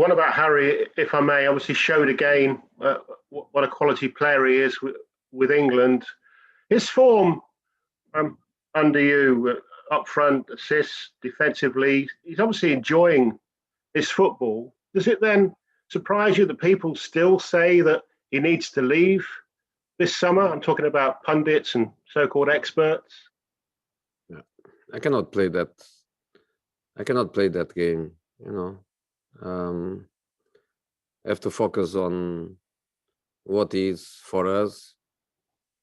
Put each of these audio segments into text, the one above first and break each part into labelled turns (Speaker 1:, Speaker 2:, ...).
Speaker 1: One about Harry, if I may, obviously showed again what a quality player he is with England. His form under you, up front, assists, defensively, he's obviously enjoying his football. Does it then surprise you that people still say that he needs to leave this summer? I'm talking about pundits and so-called experts.
Speaker 2: Yeah. I cannot play that game, you know. I have to focus on what is for us.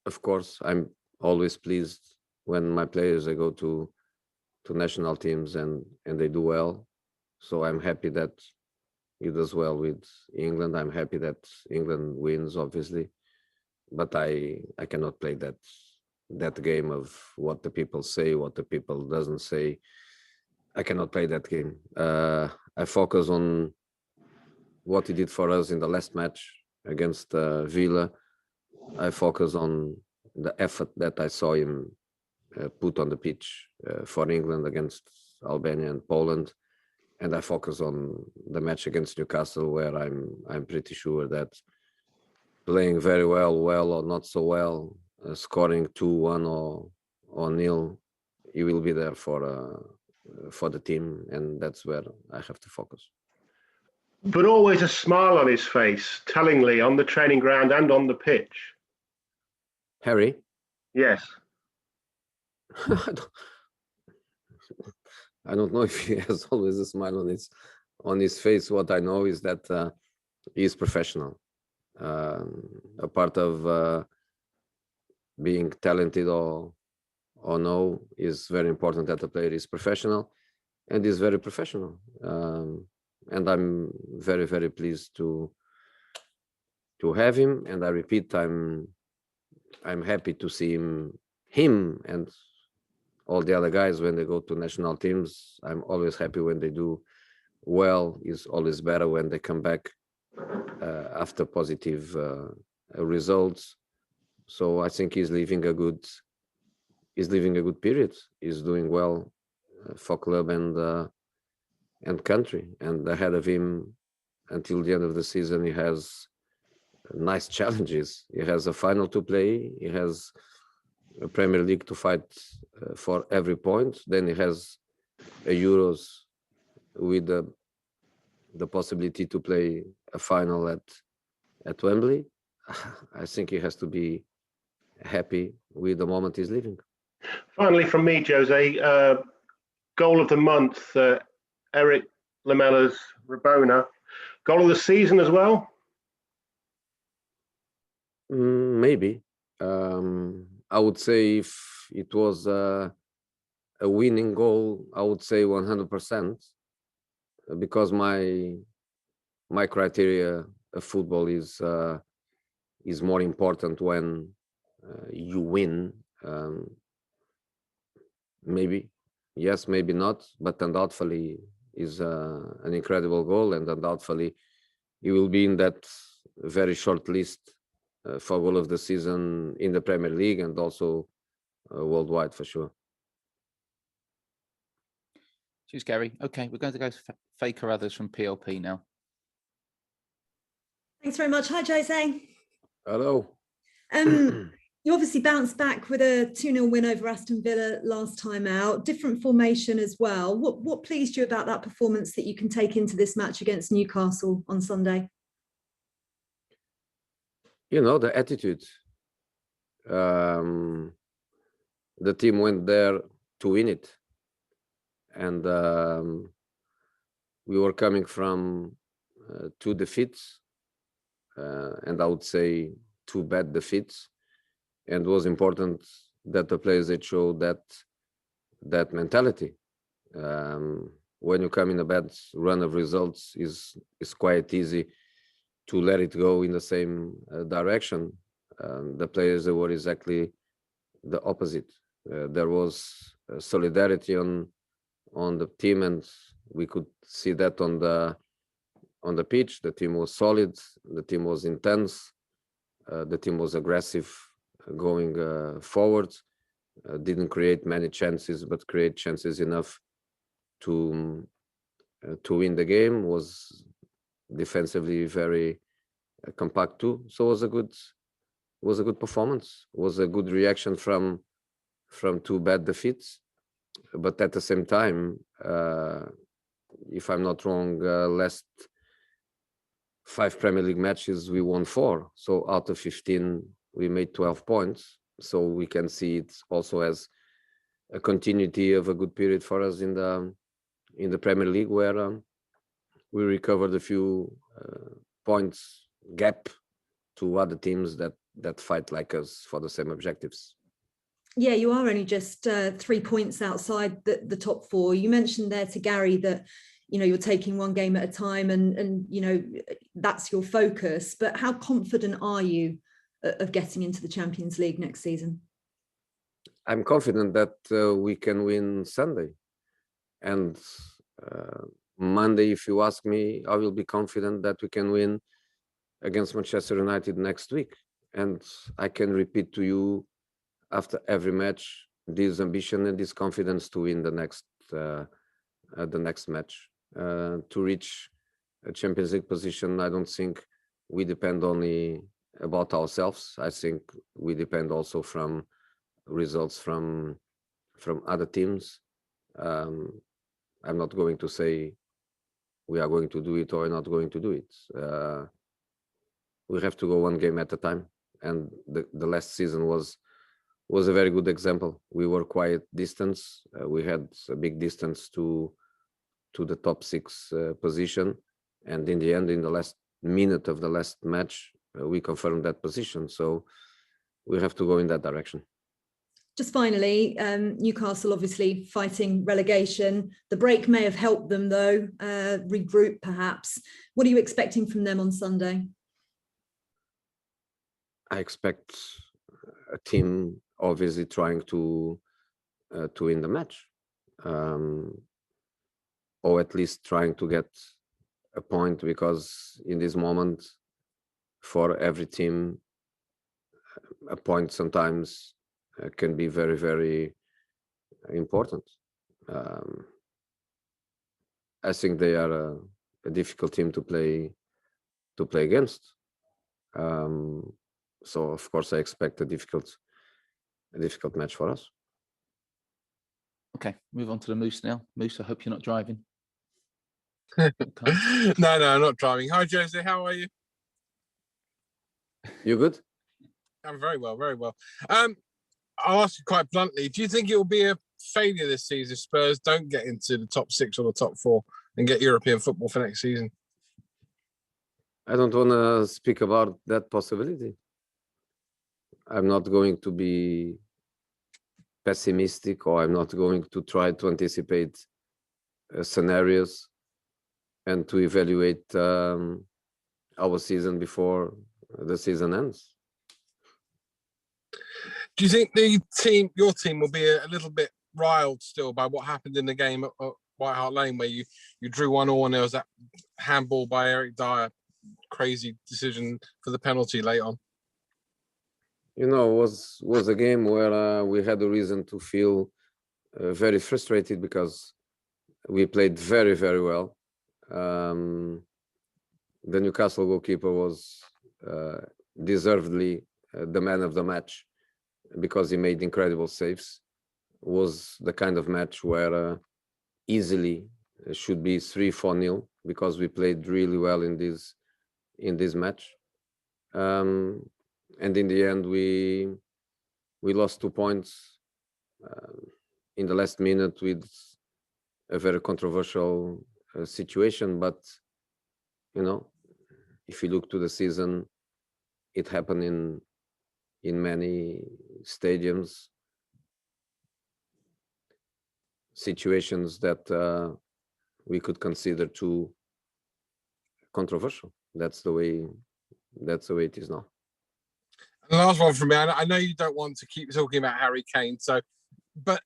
Speaker 2: Of course, I'm always pleased when my players they go to national teams and they do well. So I'm happy that he does well with England. I'm happy that England wins, obviously, but I cannot play that game of what the people say, what the people doesn't say. I cannot play that game. I focus on what he did for us in the last match against Villa. I focus on the effort that I saw him put on the pitch for England against Albania and Poland, and I focus on the match against Newcastle, where I'm pretty sure that playing very well or not so well, scoring 2-1 or nil, he will be there for the team, and that's where I have to focus.
Speaker 1: But always a smile on his face, tellingly, on the training ground and on the pitch.
Speaker 2: Harry?
Speaker 1: Yes.
Speaker 2: I don't know if he has always a smile on his face. What I know is that he is professional. A part of being talented or no is very important that the player is professional, and is very professional. And I'm very, very pleased to have him. And I repeat, I'm happy to see him and all the other guys when they go to national teams. I'm always happy when they do well. It's always better when they come back after positive results. So I think he's living a good period. He's doing well for club and country. And ahead of him, until the end of the season, he has nice challenges. He has a final to play. He has a Premier League to fight for every point. Then he has a Euros with the possibility to play a final at Wembley. I think he has to be happy with the moment he's living.
Speaker 1: Finally, from me, Jose, goal of the month, Eric Lamela's Rabona. Goal of the season as well?
Speaker 2: Maybe. I would say if it was a winning goal, I would say 100%, because my criteria of football is more important when you win. Maybe yes, maybe not, but undoubtedly is an incredible goal, and undoubtedly he will be in that very short list for goal of the season in the Premier League and also worldwide for sure.
Speaker 3: Cheers, Gary. Okay, we're going to go to Faker Others from PLP now.
Speaker 4: Thanks very much. Hi, Jose.
Speaker 2: Hello.
Speaker 4: You obviously bounced back with a 2-0 win over Aston Villa last time out. Different formation as well. What pleased you about that performance that you can take into this match against Newcastle on Sunday?
Speaker 2: You know, the attitude. The team went there to win it. And we were coming from 2 defeats, and I would say 2 bad defeats. And it was important that the players that showed that mentality. When you come in a bad run of results, is quite easy to let it go in the same direction. The players they were exactly the opposite. There was solidarity on the team, and we could see that on the pitch. The team was solid. The team was intense. The team was aggressive going forward. Didn't create many chances, but create chances enough to win the game. Was defensively very compact too. So it was a good performance. It was a good reaction from two bad defeats. But at the same time, if I'm not wrong, last 5 Premier League matches we won 4. So out of 15, we made 12 points. So we can see it also as a continuity of a good period for us in the Premier League, where we recovered a few points gap to other teams that fight like us for the same objectives.
Speaker 4: Yeah, you are only just 3 points outside the top 4. You mentioned there to Gary that, you know, you're taking one game at a time and you know, that's your focus. But how confident are you of getting into the Champions League next season?
Speaker 2: I'm confident that we can win Sunday. And Monday, if you ask me, I will be confident that we can win against Manchester United next week. And I can repeat to you after every match this ambition and this confidence to win the next match. To reach a Champions League position, I don't think we depend only about ourselves. I think we depend also from results from other teams. I'm not going to say we are going to do it or not going to do it. We have to go one game at a time, and the last season was a very good example. We were quite distance. We had a big distance to the top 6 position, and in the end, in the last minute of the last match, we confirmed that position. So we have to go in that direction.
Speaker 4: Just finally, Newcastle obviously fighting relegation. The break may have helped them though, regroup perhaps. What are you expecting from them on Sunday?
Speaker 2: I expect a team obviously trying to win the match, or at least trying to get a point, because in this moment, for every team, a point sometimes can be very, very important. I think they are a difficult team to play against. So of course I expect a difficult match for us.
Speaker 3: Okay, move on to the Moose now. Moose, I hope you're not driving.
Speaker 5: No, I'm not driving. Hi, Jose. How are you?
Speaker 2: You good?
Speaker 5: I'm very well, very well. I'll ask you quite bluntly. Do you think it will be a failure this season if Spurs don't get into the top 6 or the top 4 and get European football for next season?
Speaker 2: I don't want to speak about that possibility. I'm not going to be pessimistic, or I'm not going to try to anticipate scenarios and to evaluate our season before the season ends.
Speaker 5: Do you think your team will be a little bit riled still by what happened in the game at White Hart Lane, where you drew 1-1 and there was that handball by Eric Dyer, crazy decision for the penalty late on?
Speaker 2: You know, was a game where we had a reason to feel very frustrated, because we played very, very well. The Newcastle goalkeeper was deservedly the man of the match, because he made incredible saves. Was the kind of match where easily should be 3-4-0, because we played really well in this match. And in the end, we lost 2 points in the last minute with a very controversial situation. But you know, if you look to the season, it happened in many stadiums, situations that we could consider too controversial. That's the way it is now.
Speaker 5: And the last one from me. I know you don't want to keep talking about Harry Kane, but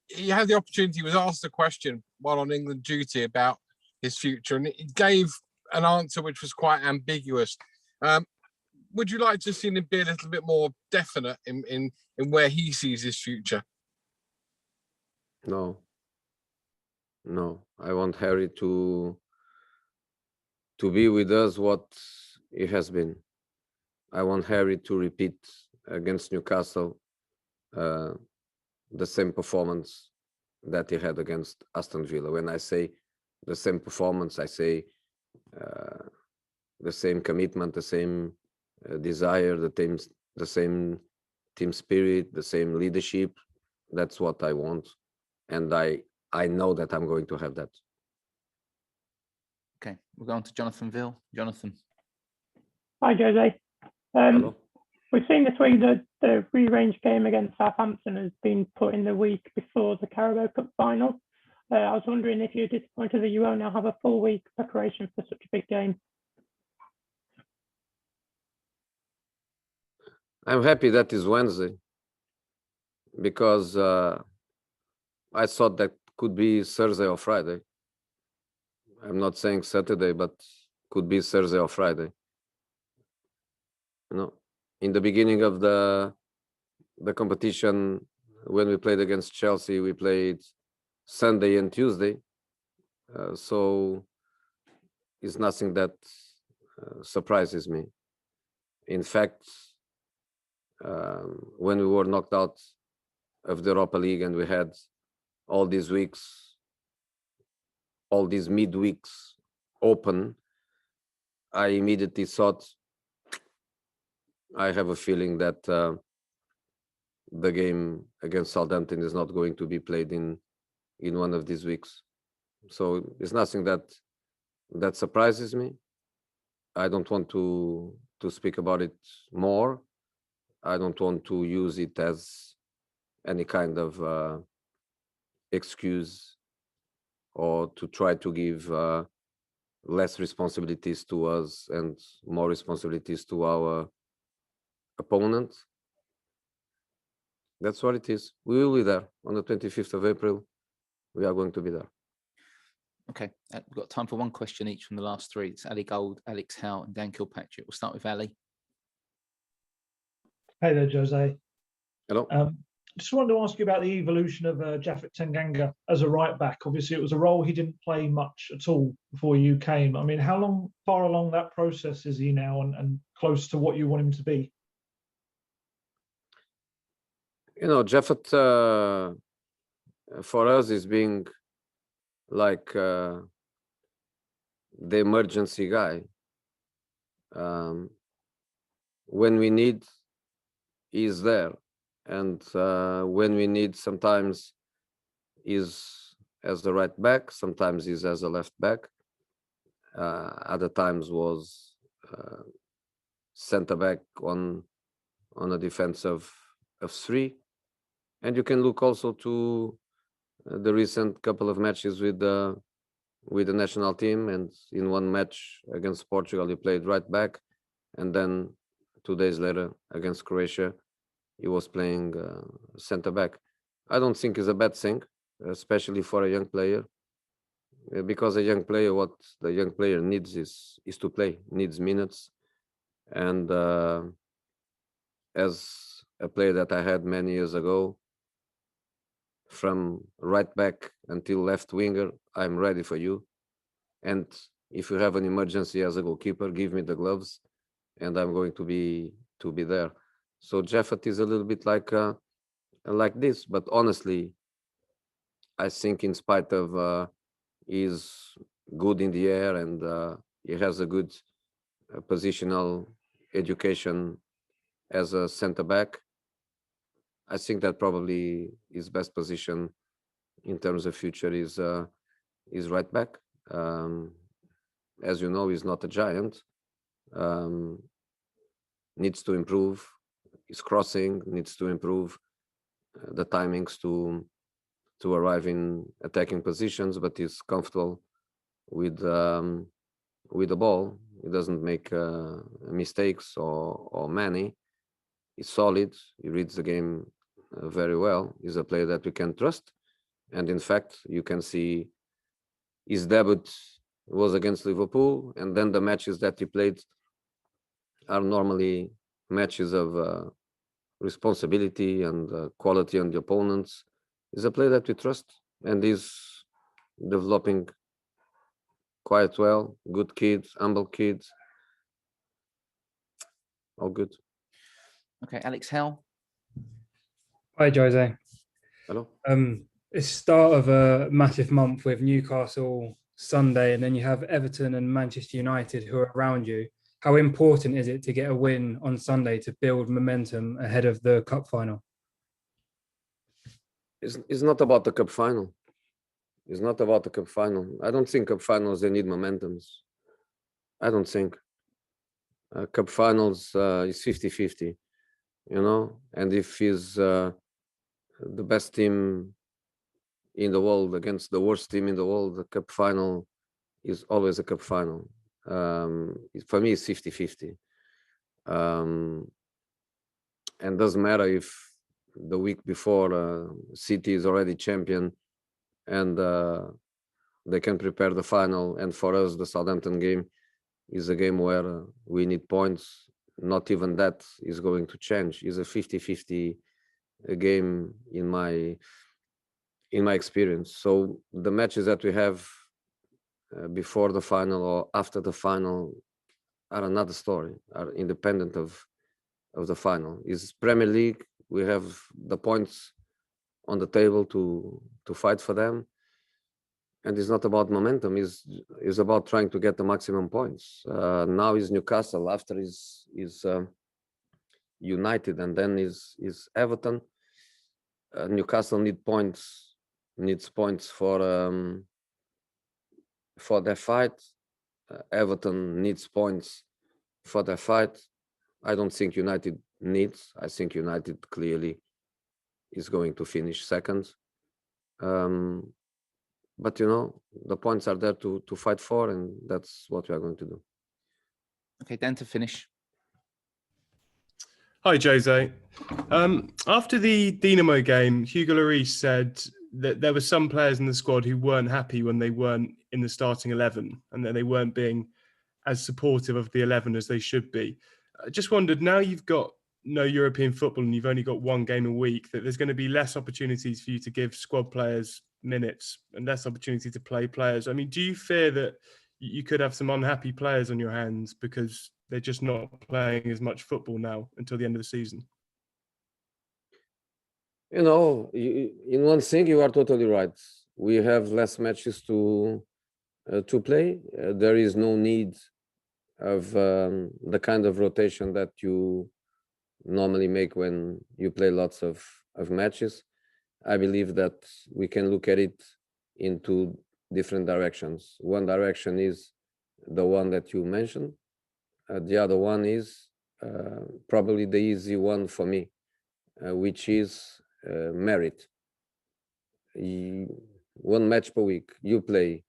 Speaker 5: he had the opportunity. He was asked a question while on England duty about his future, and he gave an answer which was quite ambiguous. Would you like to see him be a little bit more definite in where he sees his future?
Speaker 2: No. I want Harry to to be with us what he has been. I want Harry to repeat against Newcastle the same performance that he had against Aston Villa. When I say the same performance, I say the same commitment, the same desire, the same team spirit, the same leadership. That's what I want, and I know that I'm going to have that.
Speaker 3: Okay, we'll go on to Jonathan Ville. Jonathan.
Speaker 6: Hi, Jose.
Speaker 2: Hello.
Speaker 6: We've seen this week that the rearranged game against Southampton has been put in the week before the Carabao Cup final. I was wondering if you're disappointed that you won't now have a full week preparation for such a big game.
Speaker 2: I'm happy that is Wednesday because I thought that could be Thursday or Friday. I'm not saying Saturday, but could be Thursday or Friday. You know, in the beginning of the competition, when we played against Chelsea, we played Sunday and Tuesday. So it's nothing that surprises me. In fact, when we were knocked out of the Europa League and we had all these weeks, all these midweeks open, I immediately thought, I have a feeling that the game against Southampton is not going to be played in one of these weeks. So it's nothing that surprises me. I don't want to speak about it more. I don't want to use it as any kind of excuse or to try to give less responsibilities to us and more responsibilities to our opponent. That's what it is. We will be there on the 25th of April. We are going to be there.
Speaker 3: Okay, we've got time for one question each from the last three. It's Ali Gold, Alex Howe, and Dan Kilpatrick. We'll start with Ali.
Speaker 7: Hey there, Jose.
Speaker 2: Hello.
Speaker 7: Just wanted to ask you about the evolution of Japhet Tanganga as a right back. Obviously, it was a role he didn't play much at all before you came. I mean, how far along that process is he now, and close to what you want him to be?
Speaker 2: You know, Japhet for us is being like the emergency guy. When we need, he's there. And when we need, sometimes is as the right back, sometimes is as a left back. Other times was centre back on a defense of three. And you can look also to the recent couple of matches with the national team. And in one match against Portugal, he played right back, and then 2 days later against Croatia, he was playing centre back. I don't think it's a bad thing, especially for a young player, because a young player, what the young player needs is to play, needs minutes. And as a player that I had many years ago, from right back until left winger, I'm ready for you. And if you have an emergency as a goalkeeper, give me the gloves, and I'm going to be there. So Japhet is a little bit like this, but honestly, I think in spite of he's good in the air and he has a good positional education as a centre back, I think that probably his best position in terms of future is right back. As you know, he's not a giant. Needs to improve his crossing, needs to improve the timings to arrive in attacking positions, but he's comfortable with the ball. He doesn't make mistakes or many. He's solid. He reads the game very well. He's a player that we can trust. And in fact, you can see his debut was against Liverpool, and then the matches that he played are normally matches of responsibility and quality on the opponents. He's a player that we trust, and is developing quite well. Good kids, humble kids. All good.
Speaker 3: Okay, Alex Howe.
Speaker 8: Hi, Jose.
Speaker 2: Hello.
Speaker 8: It's start of a massive month with Newcastle Sunday, and then you have Everton and Manchester United who are around you. How important is it to get a win on Sunday to build momentum ahead of the cup final?
Speaker 2: It's not about the cup final. It's not about the cup final. I don't think cup finals, they need momentums. I don't think. Cup finals is 50-50, you know? And if he's the best team in the world against the worst team in the world, the cup final is always a cup final. For me, it's 50-50. And doesn't matter if the week before City is already champion and they can prepare the final. And for us, the Southampton game is a game where we need points. Not even that is going to change. It's a 50-50 game in my experience. So the matches that we have before the final or after the final are another story, are independent of the final. Is Premier League, we have the points on the table to fight for them. And it's not about momentum, is about trying to get the maximum points. Now is Newcastle, after is United, and then is Everton. Newcastle needs points for their fight. Everton needs points for their fight. I don't think United needs. I think United clearly is going to finish second. But you know, the points are there to fight for, and that's what we are going to do.
Speaker 3: Okay, Dan, to finish.
Speaker 9: Hi, Jose. After the Dinamo game, Hugo Lloris said that there were some players in the squad who weren't happy when they weren't in the starting 11 and that they weren't being as supportive of the 11 as they should be. I just wondered, now you've got no European football and you've only got one game a week, that there's going to be less opportunities for you to give squad players minutes and less opportunity to play players. I mean, do you fear that you could have some unhappy players on your hands because they're just not playing as much football now until the end of the season?
Speaker 2: You know, in one thing, you are totally right. We have less matches to play. There is no need of the kind of rotation that you normally make when you play lots of matches. I believe that we can look at it in two different directions. One direction is the one that you mentioned. The other one is probably the easy one for me, which is merit. One match per week, you play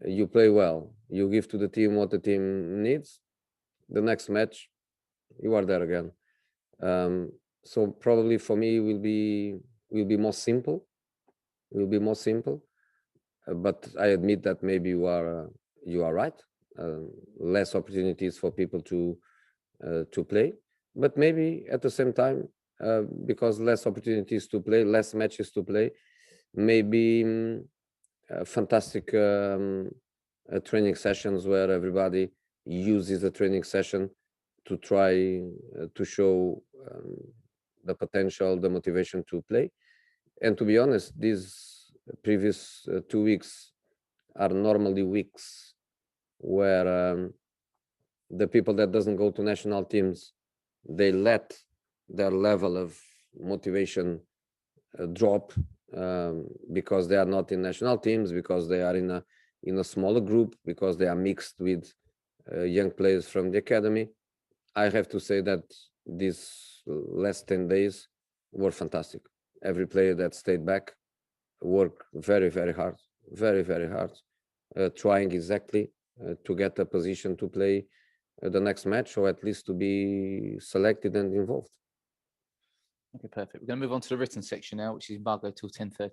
Speaker 2: well, you give to the team what the team needs. The next match, you are there again. So probably for me will be more simple. But I admit that maybe you are right. Less opportunities for people to play, but maybe at the same time, because less opportunities to play, less matches to play, maybe fantastic training sessions where everybody uses a training session to try to show the potential, the motivation to play. And to be honest, these previous 2 weeks are normally weeks where the people that doesn't go to national teams, they let their level of motivation drop because they are not in national teams, because they are in a smaller group, because they are mixed with young players from the academy. I have to say that these last 10 days were fantastic. Every player that stayed back worked very, very hard, trying exactly to get a position to play the next match, or at least to be selected and involved.
Speaker 3: Okay, perfect. We're going to move on to the written section now, which is embargo till 10:30.